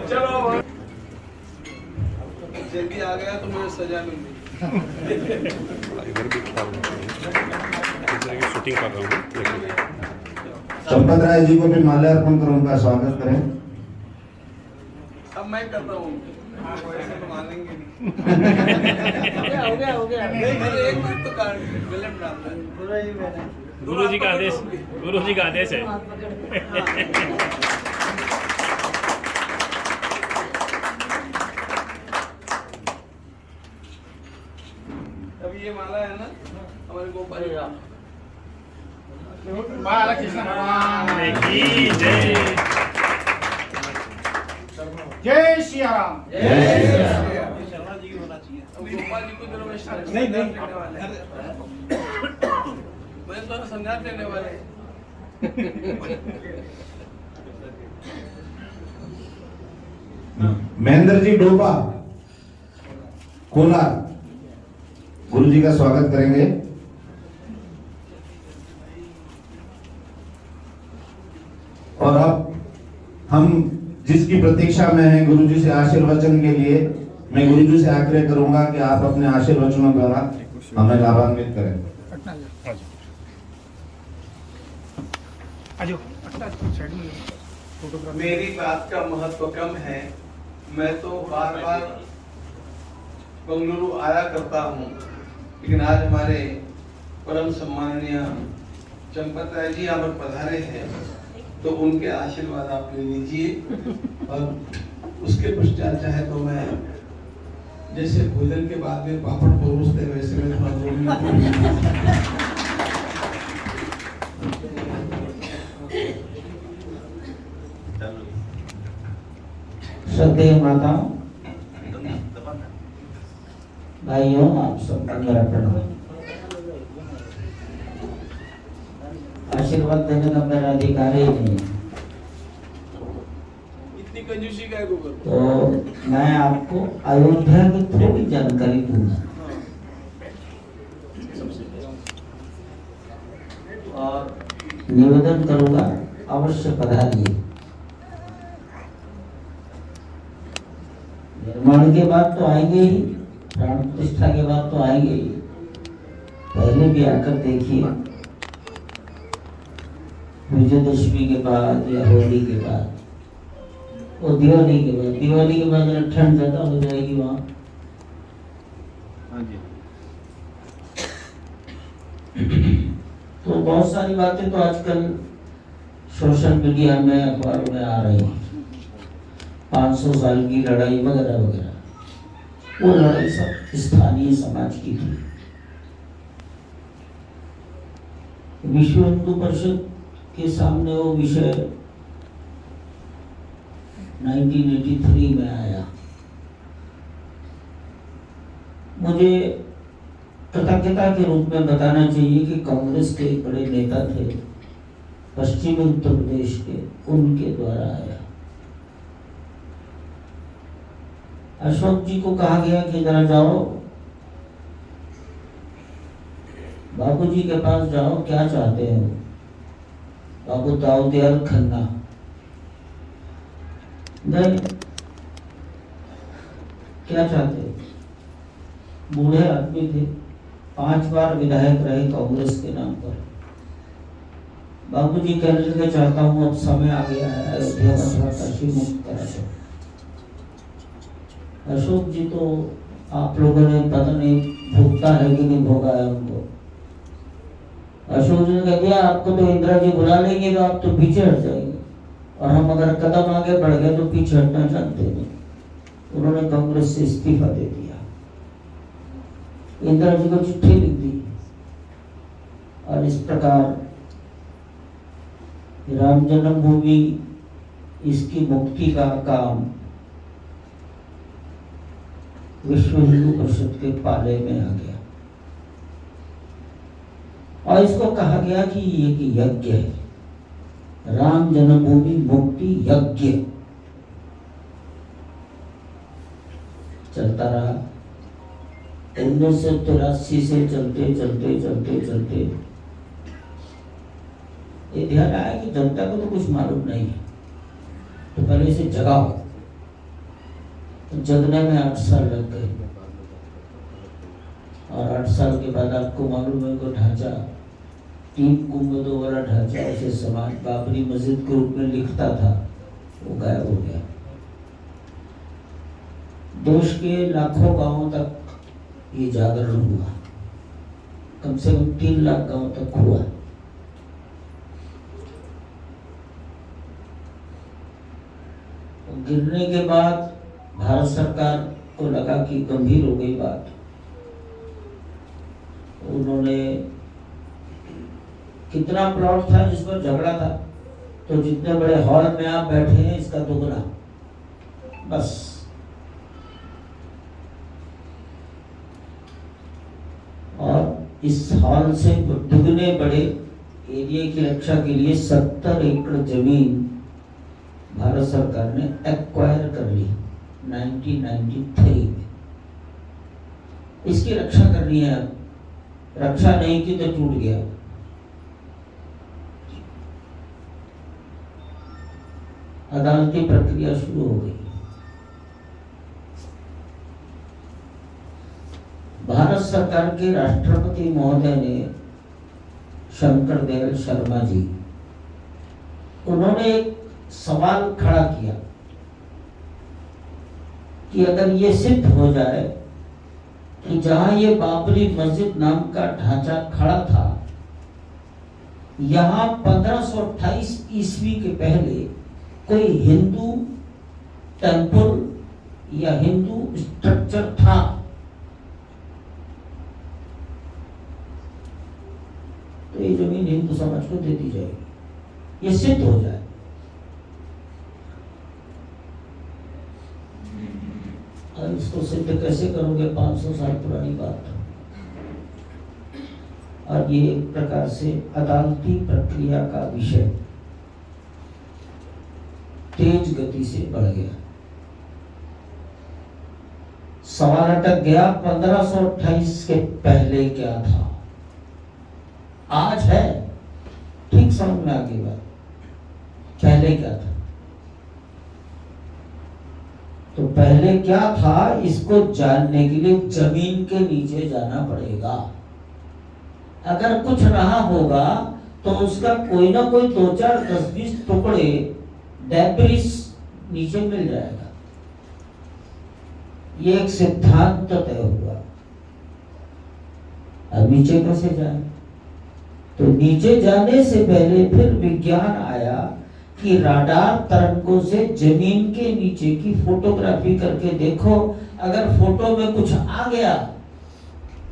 चलो जल्दी आ गया तो मुझे सजा मिल गई। इधर भी शूटिंग कर रहा हूँ। चंपत राय जी को भी माल्यार्पण कर उनका स्वागत करें। अब मैं करता हूँ, ऐसे तो मानेंगे नहीं। हो गया नहीं मेरे एक मिनट तो गलत डालता है। गुरु जी का आदेश है। अब ये माला है ना हमारे गोपाल बालकृष्ण भगवान की जय। जय श्री राम। शर्मा जी की होना चाहिए। अब गोपाल जी को जरूर नहीं देने वाले हैं। मैं तो संज्ञा देने वाले हैं। महेंद्र जी डोबा कोलार गुरु जी का स्वागत करेंगे। और अब हम जिसकी प्रतीक्षा में हैं गुरु जी से आशीर्वचन के लिए, मैं गुरु जी से आग्रह करूंगा कि आप अपने आशीर्वचनों द्वारा हमें लाभान्वित करें। मेरी बात का महत्व कम है। मैं तो बार बार बेंगलुरु आया करता हूँ, लेकिन आज हमारे परम सम्माननीय चंपत राय जी यहाँ पर पधारे हैं, तो उनके आशीर्वाद आप ले लीजिए। और उसके पश्चात चाहे तो मैं जैसे भोजन के बाद में पापड़ परोसते वैसे मैं थोड़ा 2 मिनट श्रद्धेय माताओं, भाइयों, आप सबको मेरा प्रणाम। आशीर्वाद देने का मेरा अधिकार ही नहीं है, इतनी कंजूसी का है गूगल। तो मैं आपको अयोध्या की थोड़ी जानकारी दूंगा और निवेदन करूंगा, अवश्य पधारिए। निर्माण के बाद तो आएंगे ही, प्राण प्रतिष्ठा के बाद तो आएंगे ही, पहले भी आकर देखिए। विजयदशमी के बाद या होली के बाद, और दिवाली के बाद जरा ठंड ज्यादा हो जाएगी वहाँ। तो बहुत सारी बातें तो आजकल सोशल मीडिया में, अखबारों में आ रही हैं, 500 साल की लड़ाई वगैरह वगैरह। वो लड़ाई सब स्थानीय समाज की थी। विश्व हिंदू परिषद के सामने वो विषय 1983 में आया। मुझे कृतज्ञता के रूप में बताना चाहिए कि कांग्रेस के एक बड़े नेता थे पश्चिमी उत्तर प्रदेश के, उनके द्वारा आया। अशोक जी को कहा गया कि जरा जाओ बाबूजी के पास, जाओ, क्या चाहते हो बाबू? दाऊदयाल खन्ना नहीं, क्या चाहते हो? बूढ़े आदमी थे, 5 बार विधायक रहे कांग्रेस के नाम पर। बाबूजी कहने लगे, चाहता हूँ अब समय आ गया है, अयोध्या मथुरा काशी मुक्त करा दो। अशोक जी तो आप लोगों ने पता नहीं भोगता है कि नहीं भोगा है उनको। अशोक जी ने कह दिया, आपको तो इंदिरा जी बुला लेंगे तो आप तो पीछे हट जाएंगे, और हम अगर कदम आगे बढ़ गए तो पीछे हटना चाहते नहीं। उन्होंने कांग्रेस से इस्तीफा दे दिया, इंदिरा जी को चिट्ठी लिख दी, और इस प्रकार राम जन्मभूमि, इसकी मुक्ति का काम विश्व हिंदू परिषद के पाले में आ गया, और इसको कहा गया कि ये यज्ञ है, राम जन्मभूमि मुक्ति यज्ञ। चलता रहा 1983 से चलते चलते चलते चलते ये ध्यान आया कि जनता को तो कुछ मालूम नहीं है, पहले से जगाओ। तो जगने में 8 साल लग गए, और 8 साल के बाद आपको मालूम है को ढांचा, 3 गुंबदों वाला ढांचा ऐसे समाज बाबरी मस्जिद के रूप में लिखता था, वो गायब हो गया। देश के लाखों गांवों तक ये जागरण हुआ, कम से कम 3 लाख गांवों तक हुआ। गिरने के बाद भारत सरकार को लगा कि गंभीर हो गई बात। उन्होंने कितना प्लॉट था जिस पर झगड़ा था, तो जितने बड़े हॉल में आप बैठे हैं इसका दुगना, बस। और इस हॉल से दुगने बड़े एरिया की रक्षा के लिए 70 एकड़ जमीन भारत सरकार ने एक्वायर कर ली 1993 में। इसकी रक्षा करनी है, रक्षा नहीं की तो टूट गया। अदालती प्रक्रिया शुरू हो गई। भारत सरकार के राष्ट्रपति महोदय ने शंकर दयाल शर्मा जी, उन्होंने एक सवाल खड़ा किया कि अगर ये सिद्ध हो जाए कि जहां ये बाबरी मस्जिद नाम का ढांचा खड़ा था, यहां 1528 ईस्वी के पहले कोई हिंदू टेंपल या हिंदू स्ट्रक्चर था, तो ये जमीन हिंदू समाज को दे दी जाएगी, ये सिद्ध हो जाए। और इसको सिद्ध कैसे करोगे? 500 साल पुरानी बात। और ये एक प्रकार से अदालती प्रक्रिया का विषय तेज गति से बढ़ गया। सवाल अटक गया 1528 के पहले क्या था, आज है, ठीक समझ में आ गई बात, पहले क्या था। तो पहले क्या था इसको जानने के लिए जमीन के नीचे जाना पड़ेगा। अगर कुछ रहा होगा तो उसका कोई ना कोई 2, 4, 10, 20 टुकड़े डेब्रिस नीचे मिल जाएगा। ये एक सिद्धांत तय हुआ। अब नीचे कैसे जाए? तो नीचे जाने से पहले फिर विज्ञान आया कि राडार तरंगों से जमीन के नीचे की फोटोग्राफी करके देखो, अगर फोटो में कुछ आ गया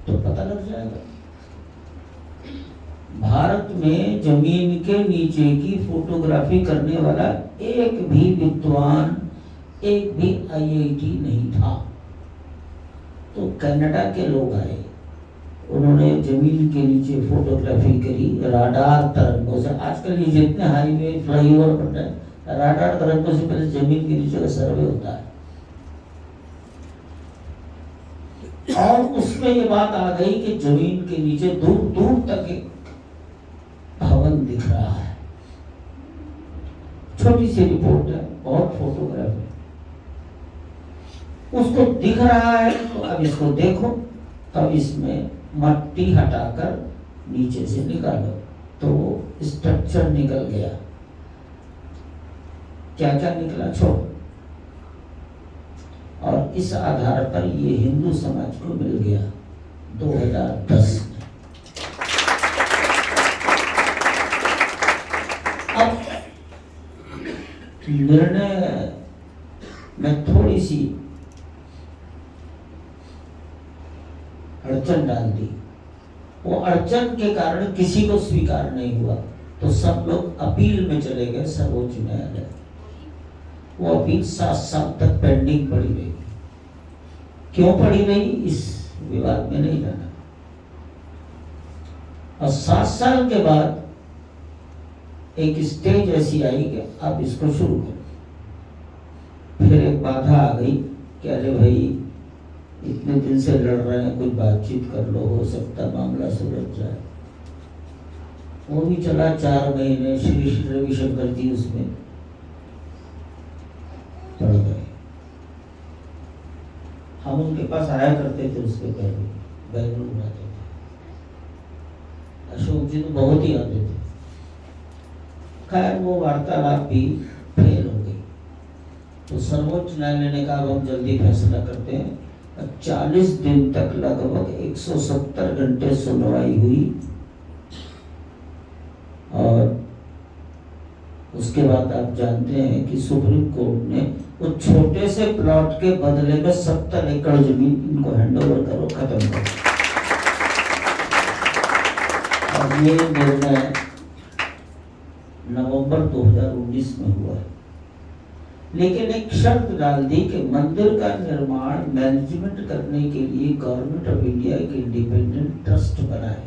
तो पता लग जाएगा। भारत में जमीन के नीचे की फोटोग्राफी करने वाला एक भी विद्वान, एक भी IIT नहीं था। तो कनाडा के लोग आए, उन्होंने जमीन के नीचे फोटोग्राफी करी राडार तरंगों से। आजकल ये जितने हाईवे फ्लाईओवर बन रहे हैं, राडार तरंगों से पहले जमीन के नीचे का सर्वे होता है। और उसमें ये बात आ गई कि जमीन के नीचे दूर दूर तक एक भवन दिख रहा है। छोटी सी रिपोर्ट है, बहुत फोटोग्राफ है, उसको दिख रहा है। तो अब इसको देखो, तब इसमें मट्टी हटाकर नीचे से निकालो, तो स्ट्रक्चर निकल गया। क्या क्या निकला छोड़। और इस आधार पर ये हिंदू समाज को मिल गया 2010 में। अब निर्णय में थोड़ी सी अड़चन डाल दी। वो अड़चन के कारण किसी को स्वीकार नहीं हुआ, तो सब लोग अपील में चले गए सर्वोच्च न्यायालय। वो अपील 7 साल तक पेंडिंग पड़ी रही। क्यों पड़ी रही इस विवाद में नहीं जाना। और 7 साल के बाद एक स्टेज ऐसी आई कि अब इसको शुरू करो। फिर एक बाधा आ गई कि अरे भाई इतने दिन से लड़ रहे हैं, कुछ बातचीत कर लो, हो सकता मामला सुलझ जाए। वो भी चला 4 महीने। श्री रविशंकर जी उसमें हम उनके पास आया करते थे, उसके पहले बेंगलुरु आते थे। अशोक जी तो बहुत ही आते थे। खैर वो वार्तालाप भी फेल हो गई, तो सर्वोच्च न्यायालय ने कहा हम जल्दी फैसला करते हैं। 40 दिन तक लगभग 170 घंटे सुनवाई हुई और उसके बाद आप जानते हैं कि सुप्रीम कोर्ट ने उस छोटे से प्लॉट के बदले में 70 एकड़ जमीन इनको हैंडओवर करो, खत्म करो। और ये निर्णय नवंबर 2019 में हुआ है। लेकिन एक शर्त डाल दी कि मंदिर का निर्माण मैनेजमेंट करने के लिए गवर्नमेंट ऑफ इंडिया एक इंडिपेंडेंट ट्रस्ट बनाए।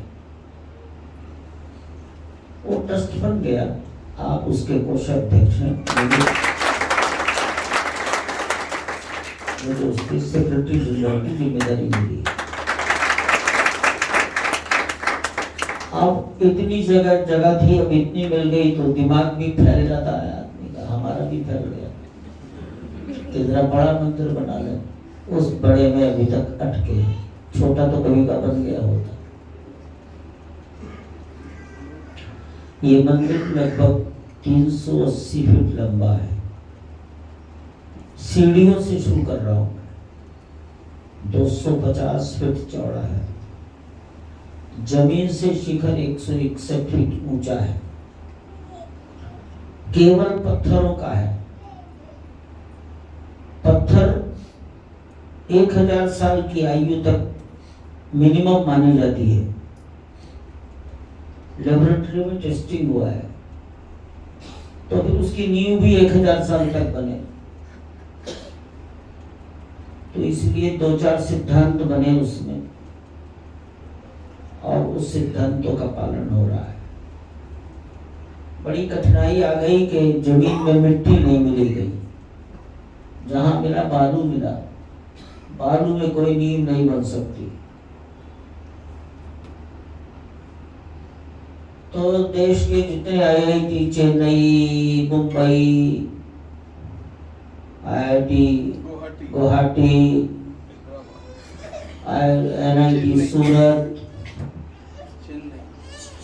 वो ट्रस्ट बन गया, आप उसके कोषाध्यक्ष हैं, मुझे उसकी सेक्रेटरी जनरल की जिम्मेदारी मिली। अब इतनी जगह थी, अब इतनी मिल गई तो दिमाग भी फैल जाता है आदमी का, हमारा भी फैल गया कि जरा बड़ा मंदिर बना ले। उस बड़े में अभी तक अटके हैं, छोटा तो कभी का बन गया होता। ये मंदिर लगभग 380 फीट लंबा है। सीढ़ियों से शुरू कर रहा हूं, 250 फीट चौड़ा है। जमीन से शिखर 161 फीट ऊंचा है। केवल पत्थरों का है। पत्थर 1000 साल की आयु तक मिनिमम मानी जाती है। लेबोरेटरी में टेस्टिंग हुआ है, तो फिर उसकी नींव भी 1000 साल तक बने। तो इसलिए 2-4 सिद्धांत बने उसमें, और उस सिद्धांतों का पालन हो रहा है। बड़ी कठिनाई आ गई कि जमीन में मिट्टी नहीं मिली गई। जहां मिला बालू मिला, बालू में कोई नींव नहीं बन सकती। तो देश के जितने IIT, Chennai, Mumbai, IIT Guwahati, NIT सूरत,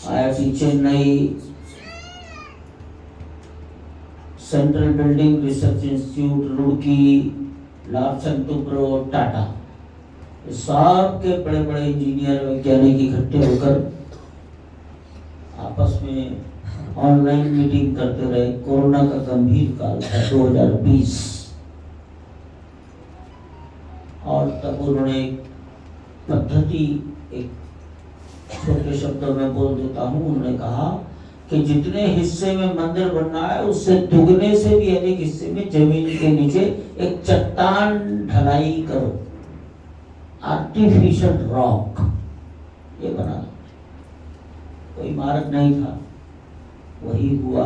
IIT Chennai, central building research institute Roorkee, Larsen Toubro, Tata, सब के बड़े बड़े इंजीनियर वैज्ञानिक इकट्ठे होकर आपस में ऑनलाइन मीटिंग करते रहे। कोरोना का गंभीर काल था 2020, और तब उन्होंने एक पद्धति, एक छोटे शब्दों में बोल देता हूँ, उन्होंने कहा कि जितने हिस्से में मंदिर बनना है उससे दुगने से भी अधिक हिस्से में जमीन के नीचे एक चट्टान ढलाई करो, आर्टिफिशियल रॉक ये बना दो। कोई मार्ग नहीं था, वही हुआ।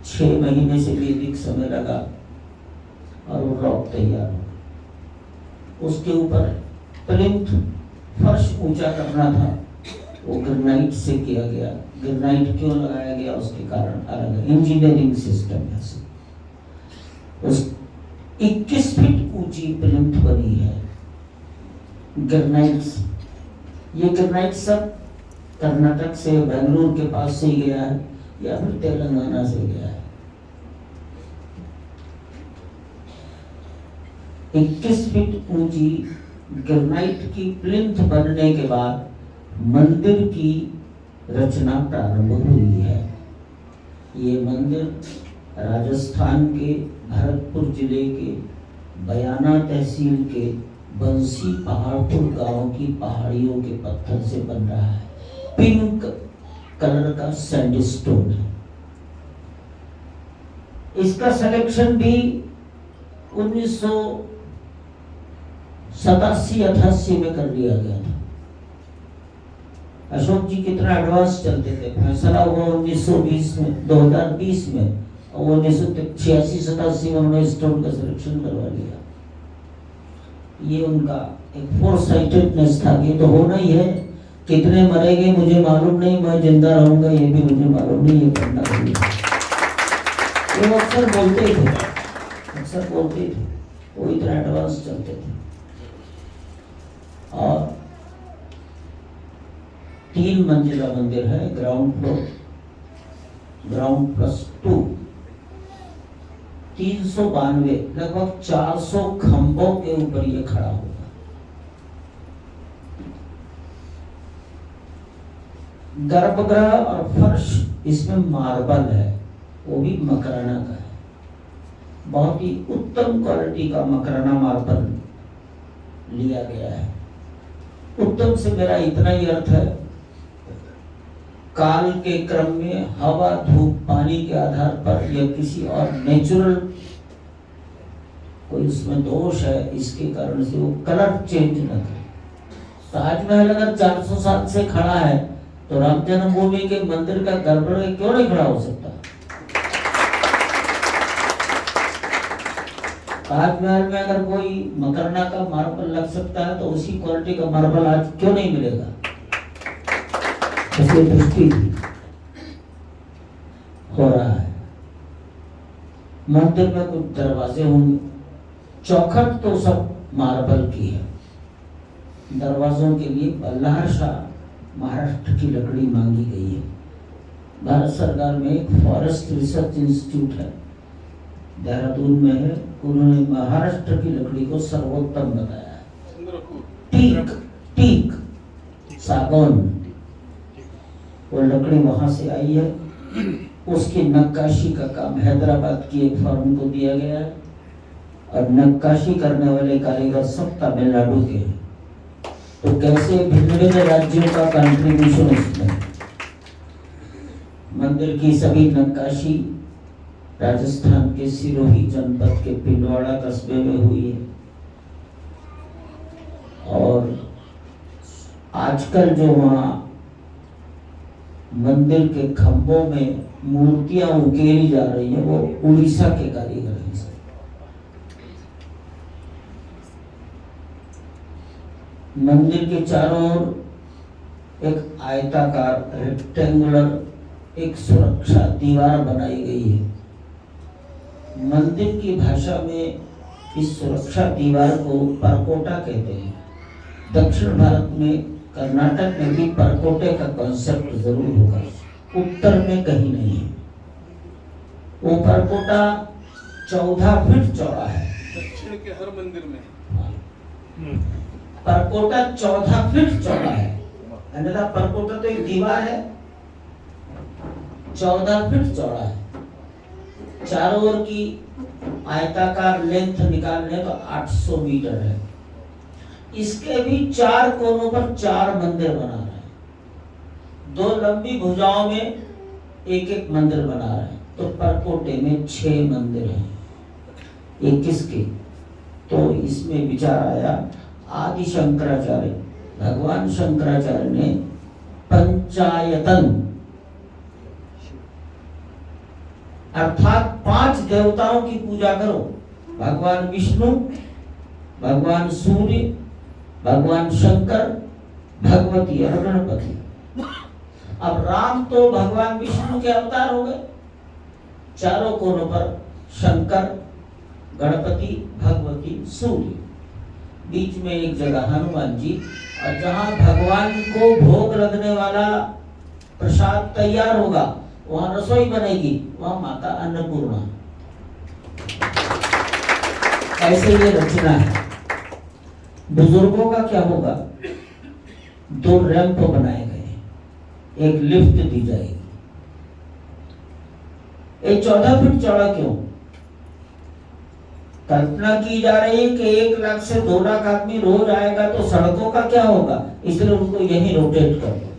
6 महीने से भी अधिक समय लगा और वो रॉक तैयार हो। उसके ऊपर प्लिंथ फर्श ऊंचा करना था, वो ग्रेनाइट से किया गया। ग्रेनाइट क्यों लगाया गया उसके कारण अलग इंजीनियरिंग सिस्टम है। उस 21 फीट ऊंची प्लिंथ बनी है ग्रेनाइट। ये ग्रेनाइट सब कर्नाटक से, बेंगलुरु के पास से ही गया है या फिर तेलंगाना से गया है। 21 फीट ऊंची ग्रेनाइट की प्लिंथ बनने के बाद मंदिर की रचना प्रारंभ हुई है। ये मंदिर राजस्थान के भरतपुर जिले के बयाना तहसील के बंसी पहाड़पुर गांव की पहाड़ियों के पत्थर से बन रहा है। पिंक कलर का सैंडस्टोन है। इसका सिलेक्शन भी 1987-88 में कर लिया गया था। अशोक जी कितना एडवांस चलते थे। फैसला हुआ 1920 में, 2020 में, और 1986-87 में उन्होंने स्टोन का सिलेक्शन करवा लिया। ये उनका एक फोरसाइटेडनेस था कि तो होना ही है। कितने मरेंगे मुझे मालूम नहीं, मैं जिंदा रहूंगा ये भी मुझे मालूम नहीं, ये करना होगा। वो अक्सर बोलते थे, वो इतना एडवांस चलते थे। और 3 मंजिला मंदिर है, ग्राउंड फ्लोर, ग्राउंड प्लस 2, 392 लगभग 400 खंभों के ऊपर ये खड़ा होगा। गर्भगृह और फर्श इसमें मार्बल है, वो भी मकराना का है, बहुत ही उत्तम क्वालिटी का मकराना मार्बल लिया गया है। उत्तम से मेरा इतना ही अर्थ है, काल के क्रम में हवा, धूप, पानी के आधार पर या किसी और नेचुरल कोई उसमें दोष है, इसके कारण से वो कलर चेंज न करे। ताजमहल अगर 400 साल से खड़ा है तो राम जन्मभूमि के मंदिर का गर्भगृह क्यों नहीं खड़ा हो सकता? ताजमहल में अगर कोई मकरना का मार्बल लग सकता है तो उसी क्वालिटी का मार्बल आज क्यों नहीं मिलेगा? इसकी दृष्टि हो रहा है। मंदिर में कुछ दरवाजे होंगे, चौखट तो सब मार्बल की है। दरवाजों के लिए बल्लार शाह महाराष्ट्र की लकड़ी मांगी गई है। भारत सरकार में एक फॉरेस्ट रिसर्च इंस्टीट्यूट है, देहरादून में है, उन्होंने महाराष्ट्र की लकड़ी को सर्वोत्तम बताया है। टीक सागौन, वो लकड़ी वहां से आई है। उसकी नक्काशी का काम हैदराबाद की एक फर्म को दिया गया है और नक्काशी करने वाले कारीगर सब तमिलनाडु के हैं। तो कैसे भिन्न भिन्न राज्यों का कंट्रीब्यूशन इसमें। मंदिर की सभी नक्काशी राजस्थान के सिरोही जनपद के पिंडवाड़ा कस्बे में हुई है। और आजकल जो वहाँ मंदिर के खंभों में मूर्तियां उकेरी जा रही हैं, वो उड़ीसा के कारीगर हैं। मंदिर के चारों ओर एक आयताकार रेक्टेंगुलर एक सुरक्षा दीवार बनाई गई है। मंदिर की भाषा में इस सुरक्षा दीवार को परकोटा कहते हैं। दक्षिण भारत में, कर्नाटक में भी परकोटे का कॉन्सेप्ट जरूर होगा, उत्तर में कहीं नहीं है। वो परकोटा 14 फीट चौड़ा है। दक्षिण के हर मंदिर में परकोटा 14 फीट चौड़ा है। अन्यथा परकोटा तो एक दीवार है, 14 फीट चौड़ा है। चारों ओर की आयताकार लेंथ निकालने तो 800 मीटर है। इसके भी 4 कोनों पर 4 मंदिर बना रहे हैं। 2 लंबी भुजाओं में एक एक मंदिर बना रहे हैं। तो परकोटे में 6 मंदिर हैं। ये किसके? तो इसमें विचार आया, आदि शंकराचार्य, भगवान शंकराचार्य ने पंचायतन अर्थात 5 देवताओं की पूजा करो। भगवान विष्णु, भगवान सूर्य, भगवान शंकर, भगवती और गणपति। अब राम तो भगवान विष्णु के अवतार हो गए। चारों कोनों पर शंकर, गणपति, भगवती, सूर्य। बीच में एक जगह हनुमान जी, और जहां भगवान को भोग लगने वाला प्रसाद तैयार होगा वहां रसोई बनेगी, वहां माता अन्नपूर्णा। ऐसे ये रचना है। बुजुर्गों का क्या होगा? 2 रैंप बनाए गए, एक लिफ्ट दी जाएगी। ये 14 फीट चौड़ा क्यों? कल्पना की जा रही है कि 1 लाख से 2 लाख आदमी रोज आएगा तो सड़कों का क्या होगा, इसलिए उनको यही रोटेट कर दो,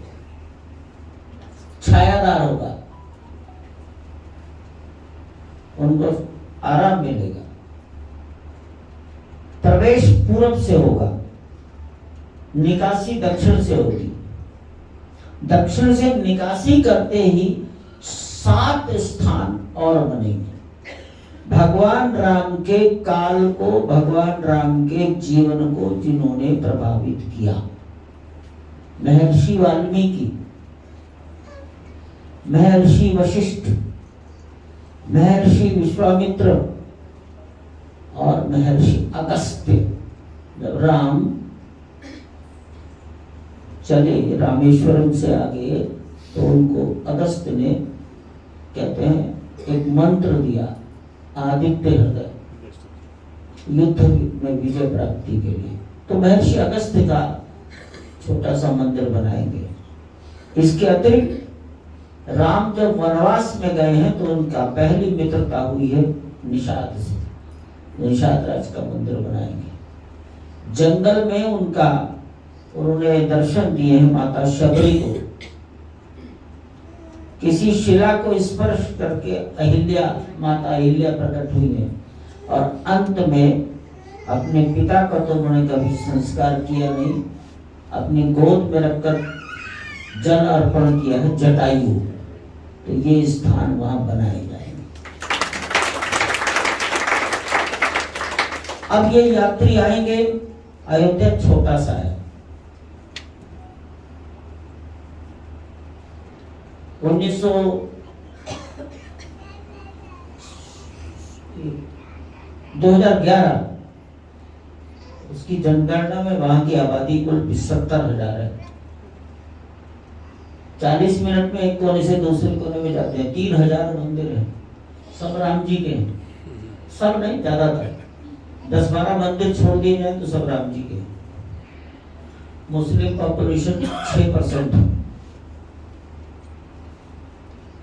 छायादार होगा, उनको आराम मिलेगा। प्रवेश पूरब से होगा, निकासी दक्षिण से होगी। दक्षिण से निकासी करते ही 7 स्थान और बनेंगे। भगवान राम के काल को, भगवान राम के जीवन को जिन्होंने प्रभावित किया, महर्षि वाल्मीकि, महर्षि वशिष्ठ, महर्षि विश्वामित्र और महर्षि अगस्त्य। जब राम चले रामेश्वरम से आगे, तो उनको अगस्त ने कहते हैं एक मंत्र दिया, आदित्य हृदय, युद्ध में विजय प्राप्ति के लिए। तो महर्षि अगस्त का छोटा सा मंदिर बनाएंगे। इसके अतिरिक्त राम जब वनवास में गए हैं तो उनका पहली मित्रता हुई है निषाद से। निषाद राज का मंदिर बनाएंगे। जंगल में उन्होंने दर्शन दिए हैं माता शबरी को। किसी शिला को स्पर्श करके माता अहिल्या प्रकट हुई है। और अंत में अपने पिता का तो उन्होंने कभी संस्कार किया नहीं, अपनी गोद में रखकर जल अर्पण किया है जटायु। तो ये स्थान वहां बनाए जाएंगे। अब ये यात्री आएंगे, अयोध्या छोटा सा है। 2011 उसकी जनगणना में वहां की आबादी कुल 70,000 है। 40 मिनट में एक कोने से दूसरे कोने में जाते हैं। 3,000 मंदिर हैं, सब राम जी के हैं। सब नहीं, ज्यादातर 10-12 मंदिर छोड़ दिए जाए तो सब राम जी के हैं। मुस्लिम पॉपुलेशन 6% है।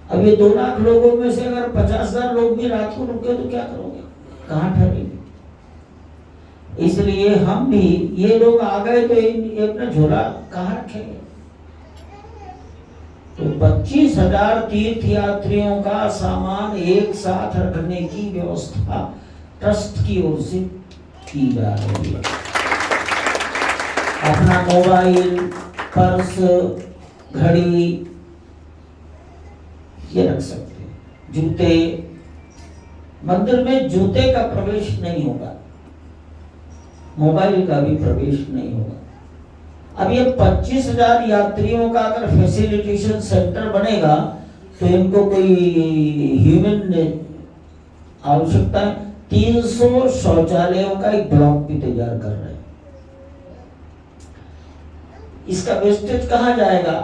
अब ये 2 लाख लोगों में से अगर 50,000 लोग भी रात को रुके तो क्या करोगे, कहाँ ठहरेंगे? इसलिए हम भी, ये लोग आ गए तो अपना झोला कहाँ रखेंगे? तो 25,000 तीर्थ यात्रियों का सामान एक साथ रखने की व्यवस्था ट्रस्ट की ओर से की जा रही है। अपना मोबाइल, पर्स, घड़ी ये रख सकते हैं। जूते, मंदिर में जूते का प्रवेश नहीं होगा, मोबाइल का भी प्रवेश नहीं होगा। अब ये 25,000 यात्रियों का अगर फैसिलिटेशन सेंटर बनेगा तो इनको कोई ह्यूमन आवश्यकता है। 300 शौचालयों का एक ब्लॉक भी तैयार कर रहे हैं। इसका वेस्टेज कहाँ जाएगा?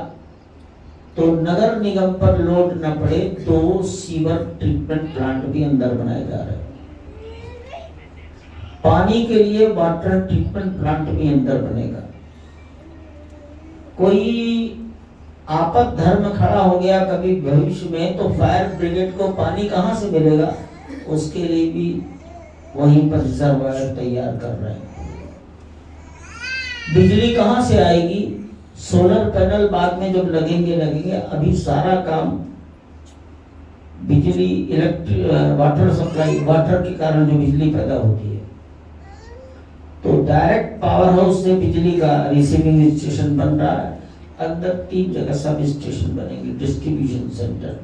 तो नगर निगम पर लोड न पड़े 2 सीवर ट्रीटमेंट प्लांट भी अंदर बनाए जा रहे हैं। पानी के लिए वाटर ट्रीटमेंट प्लांट भी अंदर बनेगा। कोई आपद धर्म खड़ा हो गया कभी भविष्य में तो फायर ब्रिगेड को पानी कहां से मिलेगा, उसके लिए भी वहीं पर रिजर्वायर तैयार कर रहे हैं। बिजली कहां से आएगी? सोलर पैनल बाद में जब लगेंगे। अभी सारा काम बिजली, इलेक्ट्रिक, वाटर सप्लाई, वाटर के कारण जो बिजली पैदा होती है, तो डायरेक्ट पावर हाउस से बिजली का रिसीविंग स्टेशन बन रहा है। अंदर 3 जगह सब स्टेशन बनेंगे, डिस्ट्रीब्यूशन सेंटर।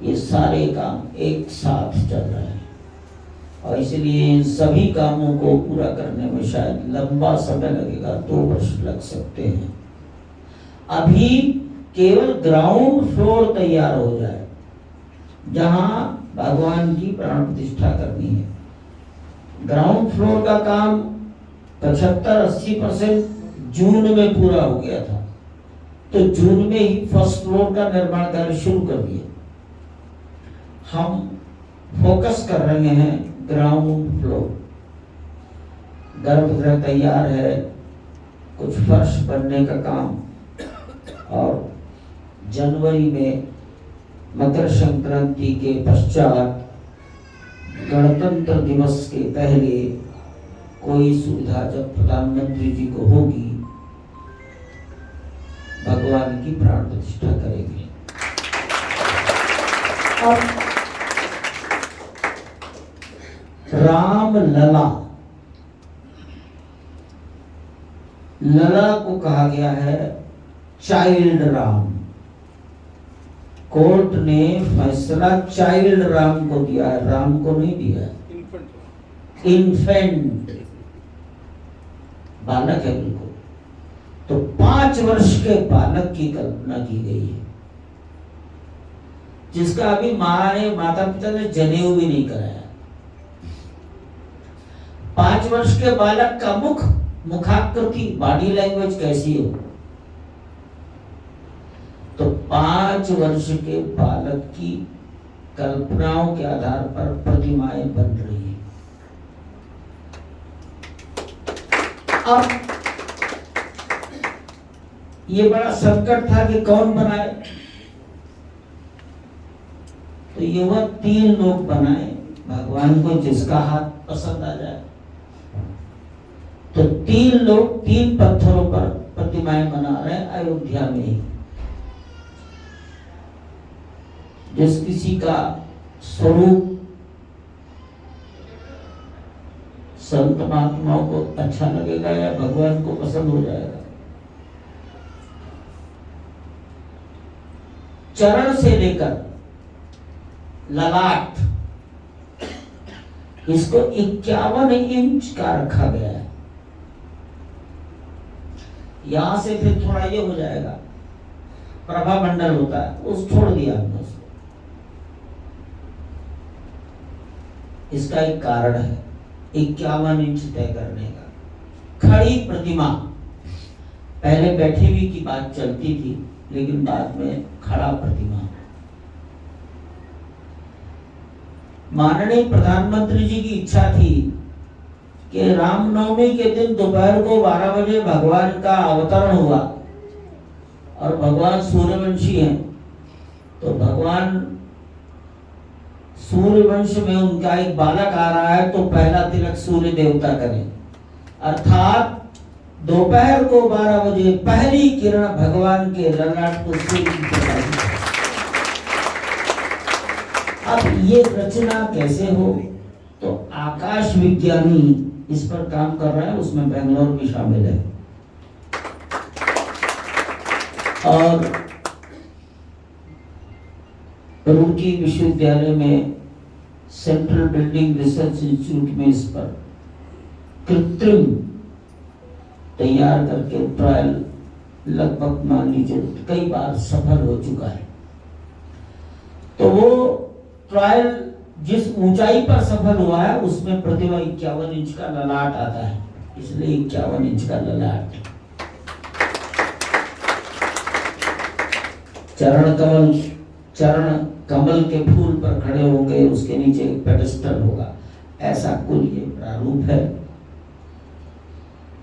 ये सारे काम एक साथ चल रहे हैं और इसलिए इन सभी कामों को पूरा करने में शायद लंबा समय लगेगा, 2 वर्ष लग सकते हैं। अभी केवल ग्राउंड फ्लोर तैयार हो जाए जहां भगवान की प्राण प्रतिष्ठा करनी है। ग्राउंड फ्लोर का काम 75-80% जून में पूरा हो गया था, तो जून में ही फर्स्ट फ्लोर का निर्माण कार्य शुरू कर दिया। हम फोकस कर रहे हैं ग्राउंड फ्लोर। गर्भगृह तैयार है, कुछ फर्श बनने का काम, और जनवरी में मकर संक्रांति के पश्चात गणतंत्र दिवस के पहले कोई सुविधा जब प्रधानमंत्री जी को होगी, भगवान की प्राण प्रतिष्ठा करेंगे। अब राम लला, लला को कहा गया है चाइल्ड राम। कोर्ट ने फैसला चाइल्ड राम को दिया है, राम को नहीं दिया है। इन्फेंट बालक है बिल्कुल। तो 5 वर्ष के बालक की कल्पना की गई है, जिसका अभी माता पिता ने जनेऊ भी नहीं कराया। 5 वर्ष के बालक का मुखाकृति, बॉडी लैंग्वेज कैसी हो, 5 वर्ष के बालक की कल्पनाओं के आधार पर प्रतिमाएं बन रही हैं। अब ये बड़ा संकट था कि कौन बनाए, तो ये वह 3 लोग बनाए, भगवान को जिसका हाथ पसंद आ जाए। तो 3 लोग 3 पत्थरों पर प्रतिमाएं बना रहे हैं अयोध्या में ही। जिस किसी का स्वरूप संत महात्माओं को अच्छा लगेगा या भगवान को पसंद हो जाएगा। चरण से लेकर ललाट, इसको 51 इंच का रखा गया है। यहां से फिर थोड़ा ये हो जाएगा, प्रभा मंडल होता है, उस छोड़ दिया हमने उसको। इसका एक कारण है 51 इंच तय करने का। खड़ी प्रतिमा, पहले बैठे हुई की बात चलती थी, लेकिन बाद में खड़ा प्रतिमा। माननीय प्रधानमंत्री जी की इच्छा थी कि रामनवमी के दिन दोपहर को 12 बजे भगवान का अवतरण हुआ, और भगवान सूर्यवंशी हैं, तो भगवान सूर्यवंश में उनका एक बालक आ रहा है, तो पहला तिलक सूर्य देवता करें, अर्थात दोपहर को 12 बजे पहली किरण भगवान के ललाट को सूर्य की प्रकाशित। अब ये रचना कैसे हो, तो आकाश विज्ञानी इस पर काम कर रहे हैं, उसमें बेंगलोर भी शामिल है। और रुड़की विश्वविद्यालय में सेंट्रल बिल्डिंग रिसर्च इंस्टीट्यूट में इस पर कृत्रिम तैयार करके ट्रायल लगभग मान लीजिए कई बार सफल हो चुका है। तो वो ट्रायल जिस ऊंचाई पर सफल हुआ है, उसमें प्रतिमा 51 इंच का ललाट आता है, इसलिए 51 इंच का ललाट। चरण कमल के फूल पर खड़े होंगे, उसके नीचे एक पेडेस्टल होगा, ऐसा कुल ये प्रारूप है।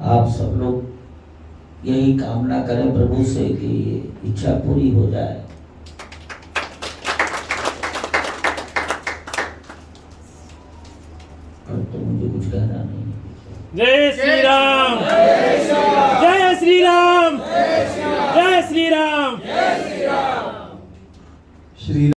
आप सब लोग यही कामना करें प्रभु से कि ये इच्छा पूरी हो जाए। और तो मुझे कुछ कहना नहीं है। जय श्री राम, जय श्री राम, जय श्री राम। श्री